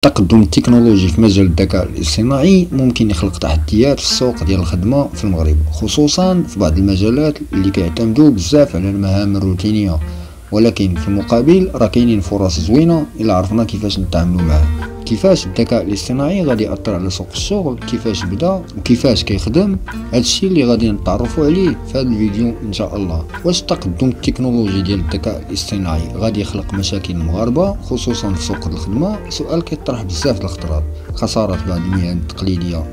التقدم التكنولوجي في مجال الذكاء الاصطناعي ممكن يخلق تحديات في السوق ديال الخدمة في المغرب، خصوصا في بعض المجالات اللي كيعتمدوا بزاف على المهام الروتينية. ولكن في المقابل راه كاينين فرص زوينة إلا عرفنا كيفاش نتعاملوا معاه. كيفاش الذكاء الاصطناعي غادي يأثر على سوق الشغل، كيفاش بدا وكيفاش كيخدم، هادشي اللي غادي نتعرفوا عليه في هذا الفيديو ان شاء الله. واش التقدم التكنولوجي ديال الذكاء الاصطناعي غادي يخلق مشاكل المغاربه خصوصا في سوق الخدمه؟ سؤال كيطرح بزاف د الخطرات. خساره بعض المهن التقليديه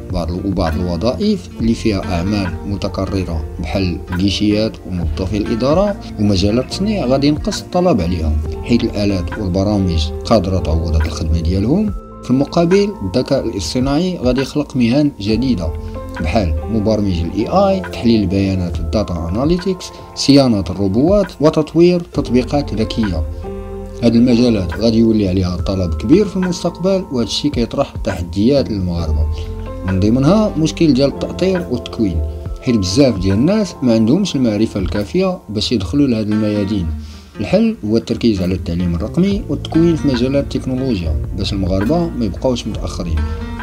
وبعض الوظائف اللي فيها اعمال متكرره بحال الجيشيات وموظفي الاداره ومجالات التصنيع غادي ينقص الطلب عليها، حيث الالات والبرامج قادره تعوض هاد الخدمه ديالهم. في المقابل الذكاء الاصطناعي غادي يخلق مهن جديدة بحال مبرمج الاي تحليل البيانات الداتا اناليتكس، صيانة الروبوات وتطوير تطبيقات ذكية. هاد المجالات غادي يولي عليها طلب كبير في المستقبل، وهذا الشيء كيطرح تحديات للمغاربة، من ضمنها مشكل ديال التأطير والتكوين، حيث بزاف ديال الناس ما عندهمش المعرفة الكافية باش يدخلوا لهاد الميادين. الحل هو التركيز على التعليم الرقمي والتكوين في مجالات التكنولوجيا باش المغاربة ما يبقاوش متأخرين.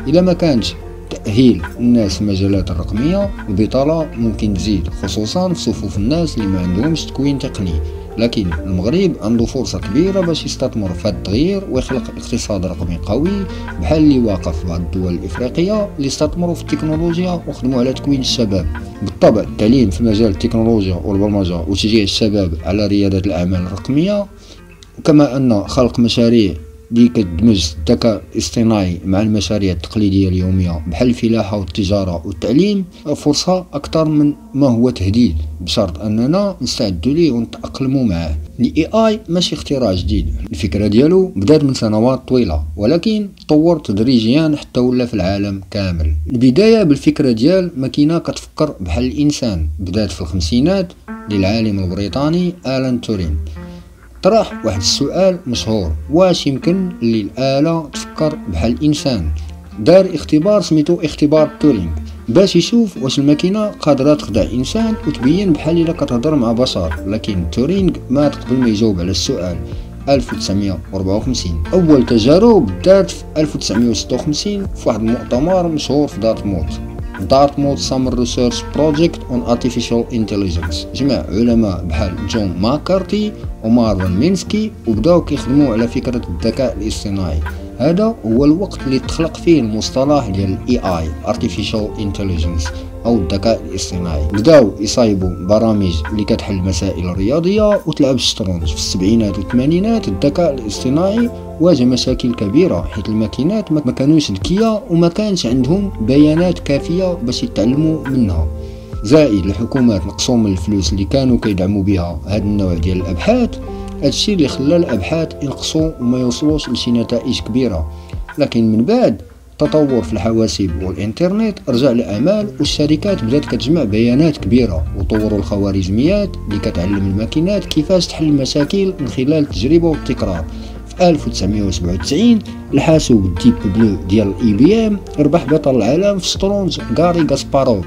إلا ما كانش تأهيل الناس في المجالات الرقمية، البطالة ممكن تزيد خصوصا في صفوف الناس اللي ما عندهمش تكوين تقني. لكن المغرب عنده فرصة كبيرة باش يستثمر في هذا التغيير ويخلق اقتصاد رقمي قوي، بحال اللي واقع في بعض الدول الإفريقية اللي استثمروا في التكنولوجيا وخدموا على تكوين الشباب. بالطبع التعليم في مجال التكنولوجيا والبرمجة وتشجيع الشباب على ريادة الأعمال الرقمية، وكما أن خلق مشاريع اللي كتدمج الذكاء الاصطناعي مع المشاريع التقليدية اليومية بحال الفلاحة والتجارة والتعليم فرصة أكثر من ما هو تهديد، بشرط أننا نستعدوا ليه ونتأقلموا معاه. الاي ماشي اختراع جديد، الفكرة ديالو بدات من سنوات طويلة ولكن تطور تدريجيا حتى ولا في العالم كامل. البداية بالفكرة ديال ماكينة كتفكر بحال الإنسان بدات في الخمسينات للعالم البريطاني آلان تورين. طرح واحد السؤال مشهور: واش يمكن اللي الآلة تفكر بحال الإنسان؟ دار اختبار سميتو اختبار تورينغ باش يشوف واش الماكينة قادرة تخدع إنسان وتبين بحال إلا كتهضر مع بشر. لكن تورينغ مات قبل ما يجاوب على السؤال. 1954 أول تجارب دارت في 1956 في واحد المؤتمر مشهور في دارتموث سامر ريسيرش بروجيكت اون ارتيفيشال انتليجنس. جمع علماء بحال جون ماكارتي ومارفن مينسكي وبداو كيخدموا على فكرة الذكاء الاصطناعي. هذا هو الوقت اللي تخلق فيه المصطلح ديال الاي ارتيفيشال انتليجنس او الذكاء الاصطناعي. بداو يصايبوا برامج اللي كتحل مسائل رياضيه وتلعب الشطرنج. في السبعينات والثمانينات الذكاء الاصطناعي واجه مشاكل كبيره، حيث الماكينات ما كانوش ذكيه وما كانش عندهم بيانات كافيه باش يتعلموا منها. زائد الحكومات نقصوا من الفلوس اللي كانوا كيدعموا بها هذا النوع ديال الابحاث، هادشي اللي خلى الابحاث ينقصوا وما يوصلوش لشي نتائج كبيره. لكن من بعد تطور في الحواسيب والإنترنت رجع الأعمال والشركات بدات كتجمع بيانات كبيرة، وطوروا الخوارزميات اللي كتعلم الماكينات كيفاش تحل المشاكل من خلال التجربة والتكرار. في 1997 الحاسوب الديب بلو ديال IBM ربح بطل العالم في الشطرنج غاري كاسباروف.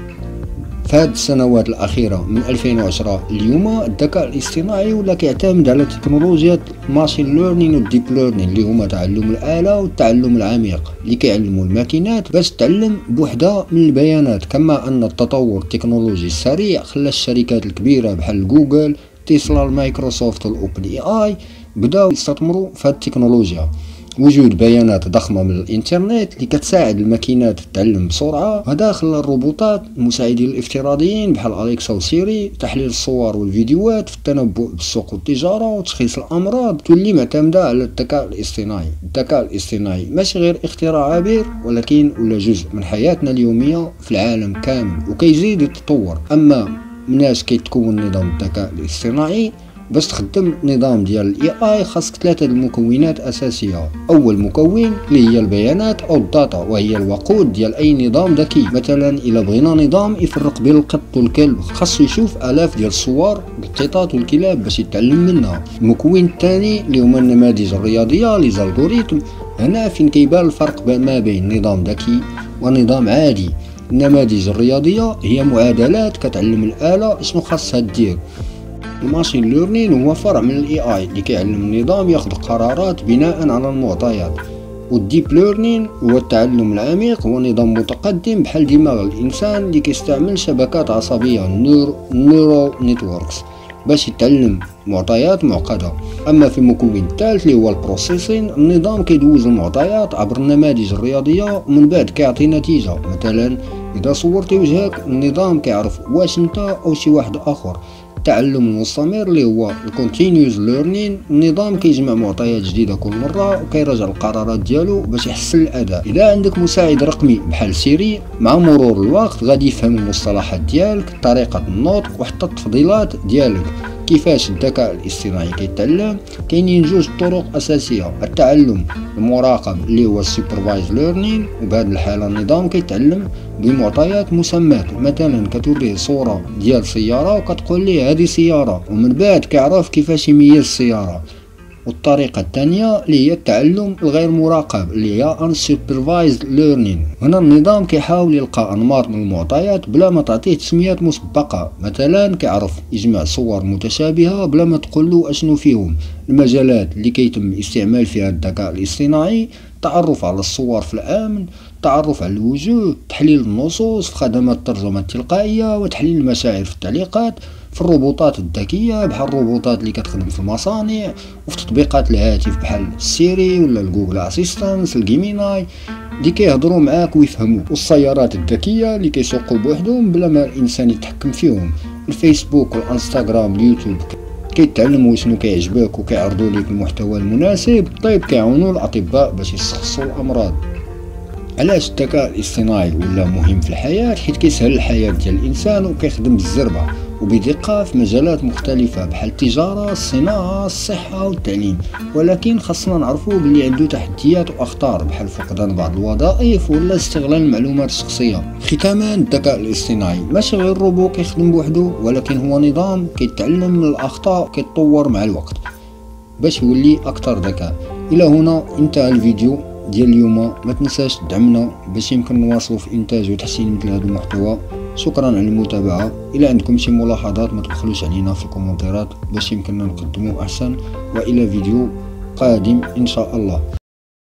في هذه السنوات الأخيرة من 2010 اليوم الذكاء الاصطناعي ولا كيعتمد على تكنولوجيا ماشين ليرنين والديب ليرنين اللي هما تعلم الآلة والتعلم العميق، اللي كيعلموا الماكينات باش تتعلم بوحدة من البيانات. كما أن التطور التكنولوجي السريع خلى الشركات الكبيرة بحال جوجل، تسلا، مايكروسوفت والأوبن AI بداو يستثمروا في هذه التكنولوجيا. وجود بيانات ضخمة من الانترنت اللي كتساعد الماكينات تتعلم بسرعة، هذا خلى الروبوتات المساعدين الافتراضيين بحال أليكسا وسيري تحليل الصور والفيديوهات في التنبؤ بالسوق والتجارة وتشخيص الأمراض تولي معتمدة على الذكاء الاصطناعي. الذكاء الاصطناعي ماشي غير اختراع عابر، ولكن ولا جزء من حياتنا اليومية في العالم كامل وكيزيد يتطور. أما الناس كيتكون نظام الذكاء الاصطناعي باش تخدم نظام ديال الاي خاصك 3 المكونات اساسيه. اول مكون اللي هي البيانات او الداتا، وهي الوقود ديال اي نظام ذكي. مثلا الا بغينا نظام يفرق بين القط والكلب خاصو يشوف الاف ديال الصور بالقطط والكلاب باش يتعلم منها. المكون الثاني اللي هما النماذج الرياضيه لي زالغوريثم. هنا فين كيبان الفرق ما بين نظام ذكي ونظام عادي. النماذج الرياضيه هي معادلات كتعلم الاله شنو خاصها دير. الماشين ليرنين هو فرع من الاي اللي كيعلم النظام ياخذ قرارات بناء على المعطيات. والديب ليرنين هو التعلم العميق، هو نظام متقدم بحال دماغ الانسان اللي كيستعمل شبكات عصبيه نيورو نيتوركس باش يتعلم معطيات معقده. اما في المكون الثالث اللي هو البروسيسين، النظام كيدوز المعطيات عبر النماذج الرياضيه ومن بعد كيعطي نتيجه. مثلا اذا صورتي وجهك، النظام كيعرف واش انت او شي واحد اخر. التعلم المستمر اللي هو الكونتينيوس ليرنين، النظام كيجمع معطيات جديده كل مره وكيراجع القرارات ديالو باش يحسن الاداء. اذا عندك مساعد رقمي بحال سيري، مع مرور الوقت غادي يفهم المصطلحات ديالك، طريقه النطق وحتى التفضيلات ديالك. كيفاش الذكاء الاصطناعي كيتعلم؟ كاينين جوج طرق اساسيه: التعلم المراقب اللي هو السوبرفايز ليرنين، وبهذه الحاله النظام كيتعلم بمعطيات مسمات. مثلا كتوريه صوره ديال سياره وكتقول ليه هذه سياره، ومن بعد كيعرف كيفاش يميز السياره. والطريقة الثانية اللي هي التعلم الغير مراقب اللي هي unsupervised learning. هنا النظام كيحاول يلقى أنماط من المعطيات بلا ما تعطيه تسميات مسبقة. مثلا كيعرف يجمع صور متشابهة بلا ما تقوله أشنو فيهم. المجالات اللي كيتم الاستعمال فيها الذكاء الاصطناعي: التعرف على الصور في الأمن، التعرف على الوجوه، تحليل النصوص في خدمات الترجمة التلقائية، وتحليل المشاعر في التعليقات، في الروبوتات الذكية بحال الروبوتات اللي كتخدم في المصانع، وفي تطبيقات الهاتف بحال سيري ولا الجوجل اسيستانس، الجيميناي اللي كيهضروا معاك ويفهموك، والسيارات الذكية اللي كيسوقوا بوحدهم بلا ما الانسان يتحكم فيهم. الفيسبوك والانستغرام واليوتيوب كيتعلموا شنو كيعجبك وكيعرضوا لك المحتوى المناسب. طيب كيعاونوا الاطباء باش يشخصوا الامراض. علاش الذكاء الاصطناعي ولا مهم في الحياة؟ حيت كيسهل الحياة ديال الانسان وكيخدم بالزربة وبدقة في مجالات مختلفة بحال التجارة، الصناعة، الصحة والتعليم. ولكن خاصنا نعرفوا بلي عنده تحديات واخطار بحال فقدان بعض الوظائف ولا استغلال المعلومات الشخصية. ختاما، الذكاء الاصطناعي ماشي غير روبو كيخدم بوحدو، ولكن هو نظام كيتعلم من الاخطاء كيتطور مع الوقت باش يولي اكثر ذكاء. الى هنا انتهى الفيديو ديال اليوم. ما تنساش تدعمنا باش يمكن نواصلوا في انتاج وتحسين مثل هذا المحتوى. شكرا على المتابعة. الى عندكم شي ملاحظات ما تبخلوش علينا في الكومنتات باش يمكننا نقدموا احسن، والى فيديو قادم ان شاء الله.